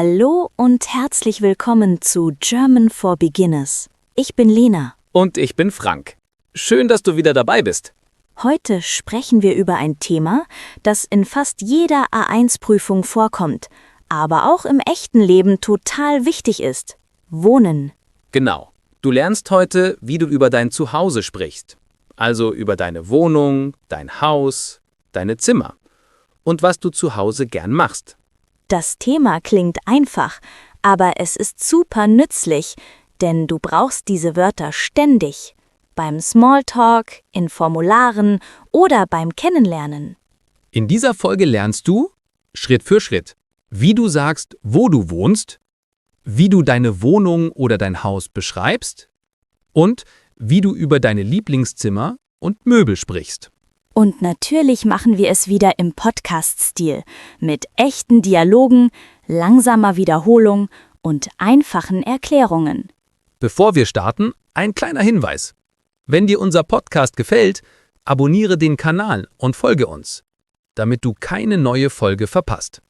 Hallo und herzlich willkommen zu German for Beginners. Ich bin Lena. Und ich bin Frank. Schön, dass du wieder dabei bist. Heute sprechen wir über ein Thema, das in fast jeder A1-Prüfung vorkommt, aber auch im echten Leben total wichtig ist: Wohnen. Genau. Du lernst heute, wie du über dein Zuhause sprichst. Also über deine Wohnung, dein Haus, deine Zimmer. Und was du zu Hause gern machst. Das Thema klingt einfach, aber es ist super nützlich, denn du brauchst diese Wörter ständig. Beim Smalltalk, in Formularen oder beim Kennenlernen. In dieser Folge lernst du, Schritt für Schritt, wie du sagst, wo du wohnst, wie du deine Wohnung oder dein Haus beschreibst und wie du über deine Lieblingszimmer und Möbel sprichst. Und natürlich machen wir es wieder im Podcast-Stil, mit echten Dialogen, langsamer Wiederholung und einfachen Erklärungen. Bevor wir starten, ein kleiner Hinweis. Wenn dir unser Podcast gefällt, abonniere den Kanal und folge uns, damit du keine neue Folge verpasst.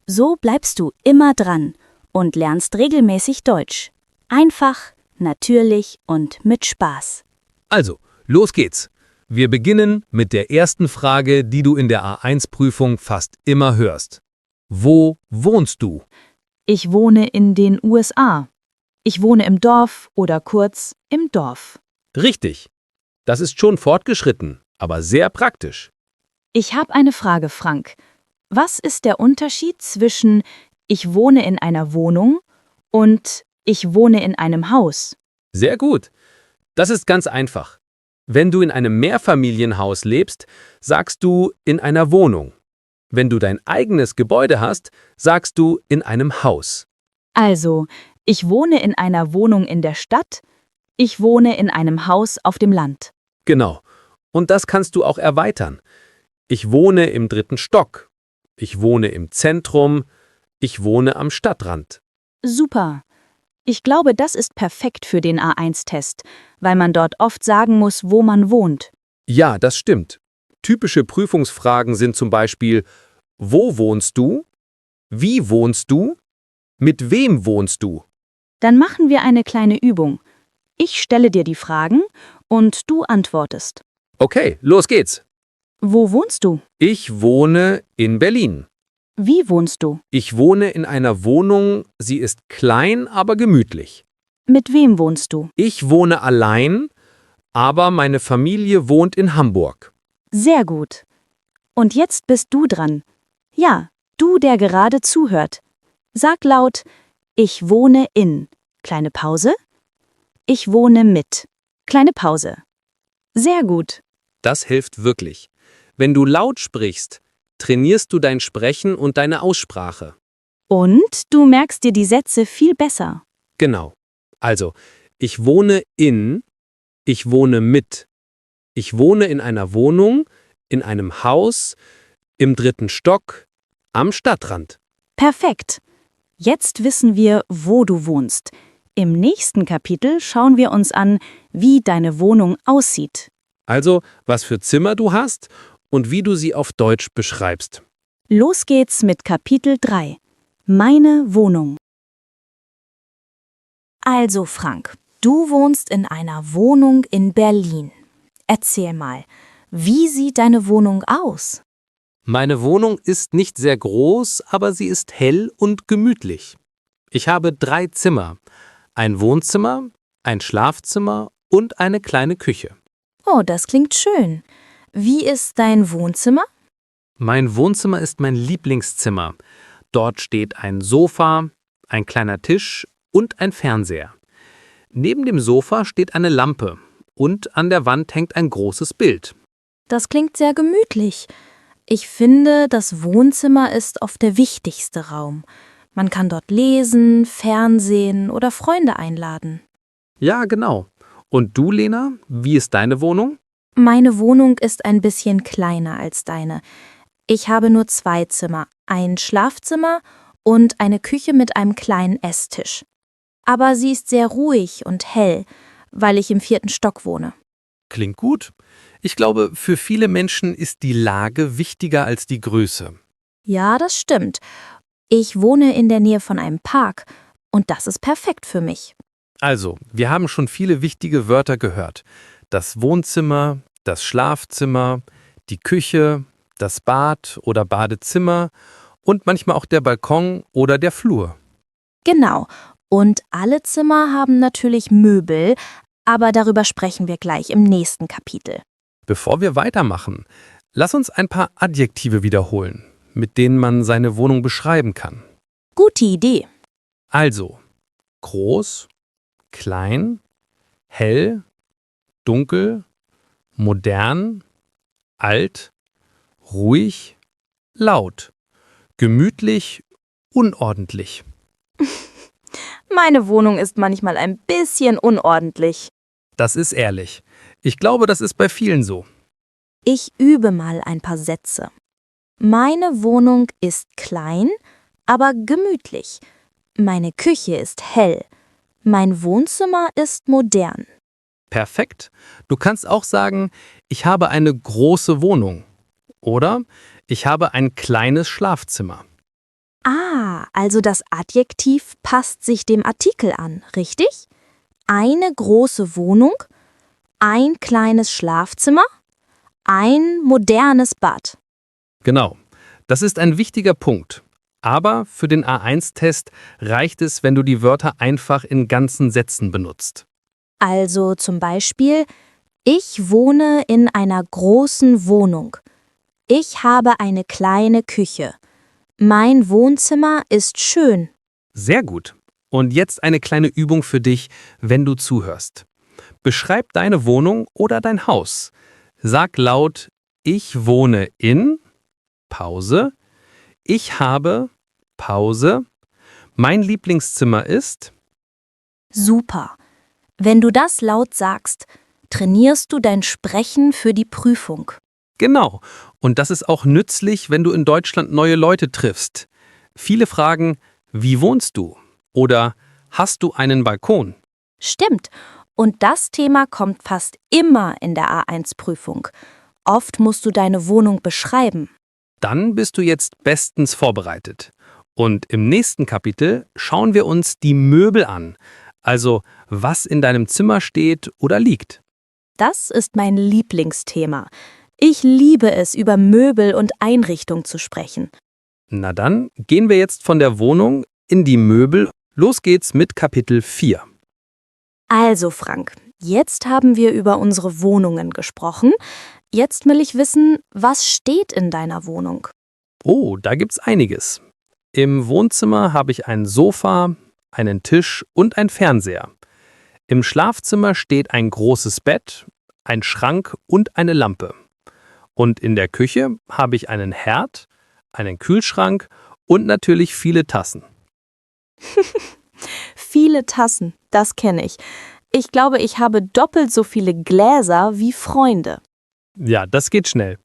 So bleibst du immer dran und lernst regelmäßig Deutsch. Einfach, natürlich und mit Spaß. Also, los geht's. Wir beginnen mit der ersten Frage, die du in der A1-Prüfung fast immer hörst. Wo wohnst du? Ich wohne in den USA. Ich wohne im Dorf oder kurz im Dorf. Richtig. Das ist schon fortgeschritten, aber sehr praktisch. Ich habe eine Frage, Frank. Was ist der Unterschied zwischen ich wohne in einer Wohnung und ich wohne in einem Haus? Sehr gut. Das ist ganz einfach. Wenn du in einem Mehrfamilienhaus lebst, sagst du in einer Wohnung. Wenn du dein eigenes Gebäude hast, sagst du in einem Haus. Also, ich wohne in einer Wohnung in der Stadt, ich wohne in einem Haus auf dem Land. Genau. Und das kannst du auch erweitern. Ich wohne im 3. Stock. Ich wohne im Zentrum. Ich wohne am Stadtrand. Super. Ich glaube, das ist perfekt für den A1-Test, weil man dort oft sagen muss, wo man wohnt. Ja, das stimmt. Typische Prüfungsfragen sind zum Beispiel: Wo wohnst du? Wie wohnst du? Mit wem wohnst du? Dann machen wir eine kleine Übung. Ich stelle dir die Fragen und du antwortest. Okay, los geht's. Wo wohnst du? Ich wohne in Berlin. Wie wohnst du? Ich wohne in einer Wohnung, sie ist klein, aber gemütlich. Mit wem wohnst du? Ich wohne allein, aber meine Familie wohnt in Hamburg. Sehr gut. Und jetzt bist du dran. Ja, du, der gerade zuhört. Sag laut: Ich wohne in. Kleine Pause. Ich wohne mit. Kleine Pause. Sehr gut. Das hilft wirklich. Wenn du laut sprichst, trainierst du dein Sprechen und deine Aussprache. Und du merkst dir die Sätze viel besser. Genau. Also, ich wohne in, ich wohne mit. Ich wohne in einer Wohnung, in einem Haus, im 3. Stock, am Stadtrand. Perfekt. Jetzt wissen wir, wo du wohnst. Im nächsten Kapitel schauen wir uns an, wie deine Wohnung aussieht. Also, was für Zimmer du hast und wie du sie auf Deutsch beschreibst. Los geht's mit Kapitel 3. Meine Wohnung. Also Frank, du wohnst in einer Wohnung in Berlin. Erzähl mal, wie sieht deine Wohnung aus? Meine Wohnung ist nicht sehr groß, aber sie ist hell und gemütlich. Ich habe 3 Zimmer: ein Wohnzimmer, ein Schlafzimmer und eine kleine Küche. Oh, das klingt schön. Wie ist dein Wohnzimmer? Mein Wohnzimmer ist mein Lieblingszimmer. Dort steht ein Sofa, ein kleiner Tisch und ein Fernseher. Neben dem Sofa steht eine Lampe und an der Wand hängt ein großes Bild. Das klingt sehr gemütlich. Ich finde, das Wohnzimmer ist oft der wichtigste Raum. Man kann dort lesen, Fernsehen oder Freunde einladen. Ja, genau. Und du, Lena, wie ist deine Wohnung? Meine Wohnung ist ein bisschen kleiner als deine. Ich habe nur 2 Zimmer, ein Schlafzimmer und eine Küche mit einem kleinen Esstisch. Aber sie ist sehr ruhig und hell, weil ich im 4. Stock wohne. Klingt gut. Ich glaube, für viele Menschen ist die Lage wichtiger als die Größe. Ja, das stimmt. Ich wohne in der Nähe von einem Park und das ist perfekt für mich. Also, wir haben schon viele wichtige Wörter gehört. Das Wohnzimmer, das Schlafzimmer, die Küche, das Bad oder Badezimmer und manchmal auch der Balkon oder der Flur. Genau. Und alle Zimmer haben natürlich Möbel, aber darüber sprechen wir gleich im nächsten Kapitel. Bevor wir weitermachen, lass uns ein paar Adjektive wiederholen, mit denen man seine Wohnung beschreiben kann. Gute Idee. Also, groß, klein, hell, dunkel, modern, alt, ruhig, laut, gemütlich, unordentlich. Meine Wohnung ist manchmal ein bisschen unordentlich. Das ist ehrlich. Ich glaube, das ist bei vielen so. Ich übe mal ein paar Sätze. Meine Wohnung ist klein, aber gemütlich. Meine Küche ist hell. Mein Wohnzimmer ist modern. Perfekt. Du kannst auch sagen, ich habe eine große Wohnung. Oder ich habe ein kleines Schlafzimmer. Ah, also das Adjektiv passt sich dem Artikel an, richtig? Eine große Wohnung, ein kleines Schlafzimmer, ein modernes Bad. Genau. Das ist ein wichtiger Punkt. Aber für den A1-Test reicht es, wenn du die Wörter einfach in ganzen Sätzen benutzt. Also zum Beispiel, ich wohne in einer großen Wohnung. Ich habe eine kleine Küche. Mein Wohnzimmer ist schön. Sehr gut. Und jetzt eine kleine Übung für dich, wenn du zuhörst. Beschreib deine Wohnung oder dein Haus. Sag laut, ich wohne in, Pause, ich habe, Pause, mein Lieblingszimmer ist, Super. Wenn du das laut sagst, trainierst du dein Sprechen für die Prüfung. genau. Und das ist auch nützlich, wenn du in Deutschland neue Leute triffst. Viele fragen, wie wohnst du? Oder hast du einen Balkon? Stimmt. Und das Thema kommt fast immer in der A1-Prüfung. Oft musst du deine Wohnung beschreiben. Dann bist du jetzt bestens vorbereitet. Und im nächsten Kapitel schauen wir uns die Möbel an. Also, was in deinem Zimmer steht oder liegt. Das ist mein Lieblingsthema. Ich liebe es, über Möbel und Einrichtung zu sprechen. Na dann gehen wir jetzt von der Wohnung in die Möbel. Los geht's mit Kapitel 4. Also Frank, jetzt haben wir über unsere Wohnungen gesprochen. Jetzt will ich wissen, was steht in deiner Wohnung? Oh, da gibt's einiges. Im Wohnzimmer habe ich ein Sofa, einen Tisch und ein Fernseher. Im Schlafzimmer steht ein großes Bett, ein Schrank und eine Lampe. Und in der Küche habe ich einen Herd, einen Kühlschrank und natürlich viele Tassen. Viele Tassen, das kenne ich. Ich glaube, ich habe doppelt so viele Gläser wie Freunde. Ja, das geht schnell.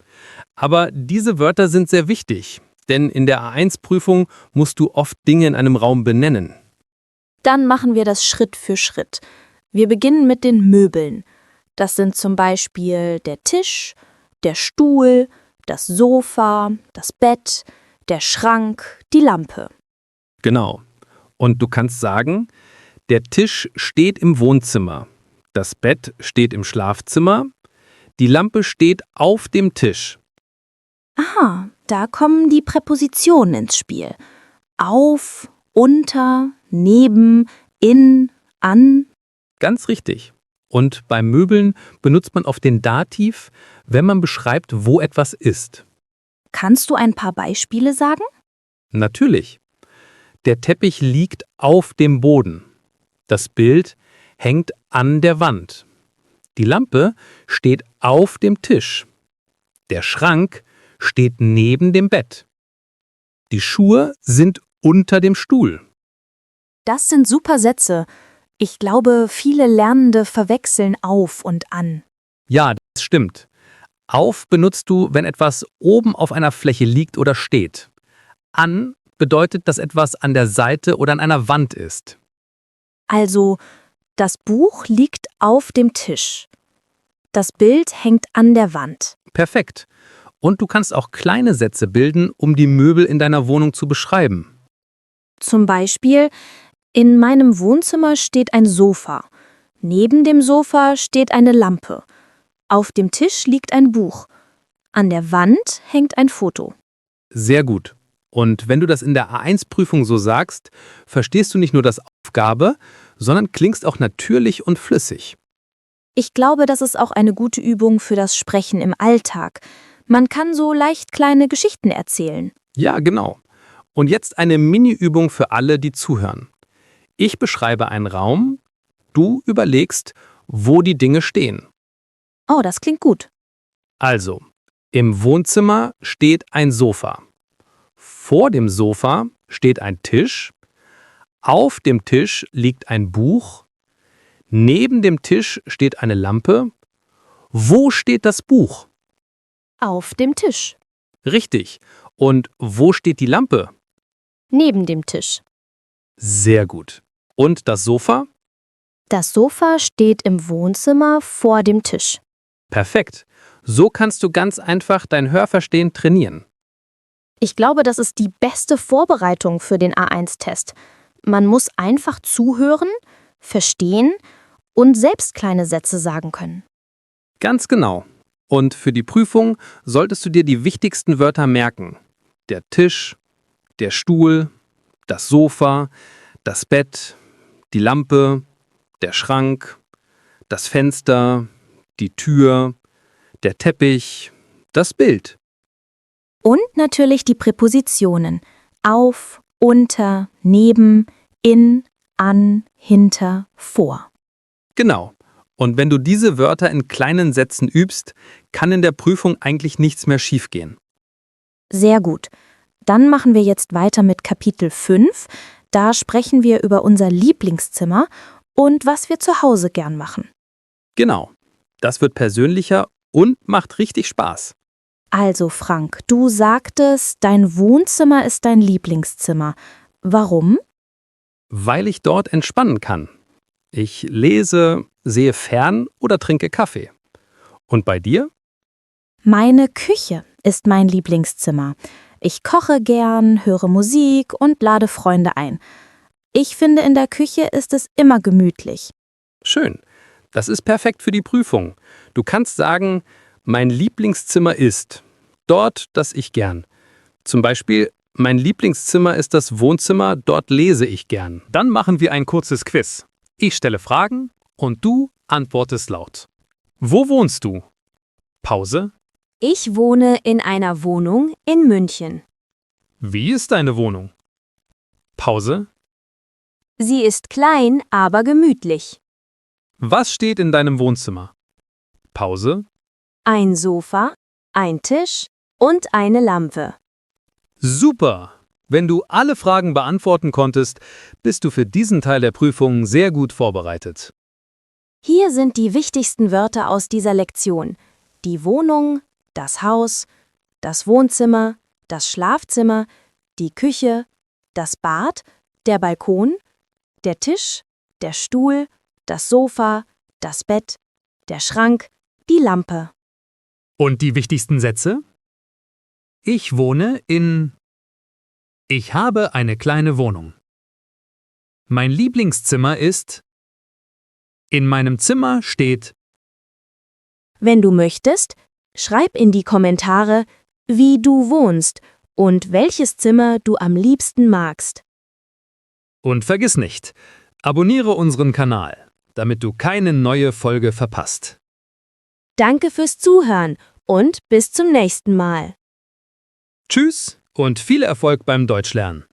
Aber diese Wörter sind sehr wichtig, denn in der A1-Prüfung musst du oft Dinge in einem Raum benennen. Dann machen wir das Schritt für Schritt. Wir beginnen mit den Möbeln. Das sind zum Beispiel der Tisch, der Stuhl, das Sofa, das Bett, der Schrank, die Lampe. Genau. Und du kannst sagen, der Tisch steht im Wohnzimmer, das Bett steht im Schlafzimmer, die Lampe steht auf dem Tisch. Aha, da kommen die Präpositionen ins Spiel. Auf, unter, neben, in, an. Ganz richtig. Und beim Möbeln benutzt man oft den Dativ, wenn man beschreibt, wo etwas ist. Kannst du ein paar Beispiele sagen? Natürlich. Der Teppich liegt auf dem Boden. Das Bild hängt an der Wand. Die Lampe steht auf dem Tisch. Der Schrank steht neben dem Bett. Die Schuhe sind unter dem Stuhl. Das sind super Sätze. Ich glaube, viele Lernende verwechseln auf und an. Ja, das stimmt. Auf benutzt du, wenn etwas oben auf einer Fläche liegt oder steht. An bedeutet, dass etwas an der Seite oder an einer Wand ist. Also, das Buch liegt auf dem Tisch. Das Bild hängt an der Wand. Perfekt. Und du kannst auch kleine Sätze bilden, um die Möbel in deiner Wohnung zu beschreiben. Zum Beispiel, in meinem Wohnzimmer steht ein Sofa. Neben dem Sofa steht eine Lampe. Auf dem Tisch liegt ein Buch. An der Wand hängt ein Foto. Sehr gut. Und wenn du das in der A1-Prüfung so sagst, verstehst du nicht nur das Aufgabe, sondern klingst auch natürlich und flüssig. Ich glaube, das ist auch eine gute Übung für das Sprechen im Alltag. Man kann so leicht kleine Geschichten erzählen. Ja, genau. Und jetzt eine Mini-Übung für alle, die zuhören. Ich beschreibe einen Raum, du überlegst, wo die Dinge stehen. Oh, das klingt gut. Also, im Wohnzimmer steht ein Sofa. Vor dem Sofa steht ein Tisch. Auf dem Tisch liegt ein Buch. Neben dem Tisch steht eine Lampe. Wo steht das Buch? Auf dem Tisch. Richtig. Und wo steht die Lampe? Neben dem Tisch. Sehr gut. Und das Sofa? Das Sofa steht im Wohnzimmer vor dem Tisch. Perfekt. So kannst du ganz einfach dein Hörverstehen trainieren. Ich glaube, das ist die beste Vorbereitung für den A1-Test. Man muss einfach zuhören, verstehen und selbst kleine Sätze sagen können. Ganz genau. Und für die Prüfung solltest du dir die wichtigsten Wörter merken. Der Tisch, der Stuhl, das Sofa, das Bett, die Lampe, der Schrank, das Fenster, die Tür, der Teppich, das Bild. Und natürlich die Präpositionen auf, unter, neben, in, an, hinter, vor. Genau. Und wenn du diese Wörter in kleinen Sätzen übst, kann in der Prüfung eigentlich nichts mehr schiefgehen. Sehr gut. Dann machen wir jetzt weiter mit Kapitel 5. Da sprechen wir über unser Lieblingszimmer und was wir zu Hause gern machen. Genau. Das wird persönlicher und macht richtig Spaß. Also Frank, du sagtest, dein Wohnzimmer ist dein Lieblingszimmer. Warum? Weil ich dort entspannen kann. Ich lese, sehe fern oder trinke Kaffee. Und bei dir? Meine Küche ist mein Lieblingszimmer. Ich koche gern, höre Musik und lade Freunde ein. Ich finde, in der Küche ist es immer gemütlich. Schön. Das ist perfekt für die Prüfung. Du kannst sagen, mein Lieblingszimmer ist dort, das ich gern. Zum Beispiel, mein Lieblingszimmer ist das Wohnzimmer, dort lese ich gern. Dann machen wir ein kurzes Quiz. Ich stelle Fragen und du antwortest laut. Wo wohnst du? Pause. Ich wohne in einer Wohnung in München. Wie ist deine Wohnung? Pause. Sie ist klein, aber gemütlich. Was steht in deinem Wohnzimmer? Pause. Ein Sofa, ein Tisch und eine Lampe. Super! Wenn du alle Fragen beantworten konntest, bist du für diesen Teil der Prüfung sehr gut vorbereitet. Hier sind die wichtigsten Wörter aus dieser Lektion. Die Wohnung, das Haus, das Wohnzimmer, das Schlafzimmer, die Küche, das Bad, der Balkon, der Tisch, der Stuhl, das Sofa, das Bett, der Schrank, die Lampe. Und die wichtigsten Sätze? Ich wohne in... Ich habe eine kleine Wohnung. Mein Lieblingszimmer ist... In meinem Zimmer steht... Wenn du möchtest, schreib in die Kommentare, wie du wohnst und welches Zimmer du am liebsten magst. Und vergiss nicht, abonniere unseren Kanal, damit du keine neue Folge verpasst. Danke fürs Zuhören und bis zum nächsten Mal. Tschüss und viel Erfolg beim Deutschlernen.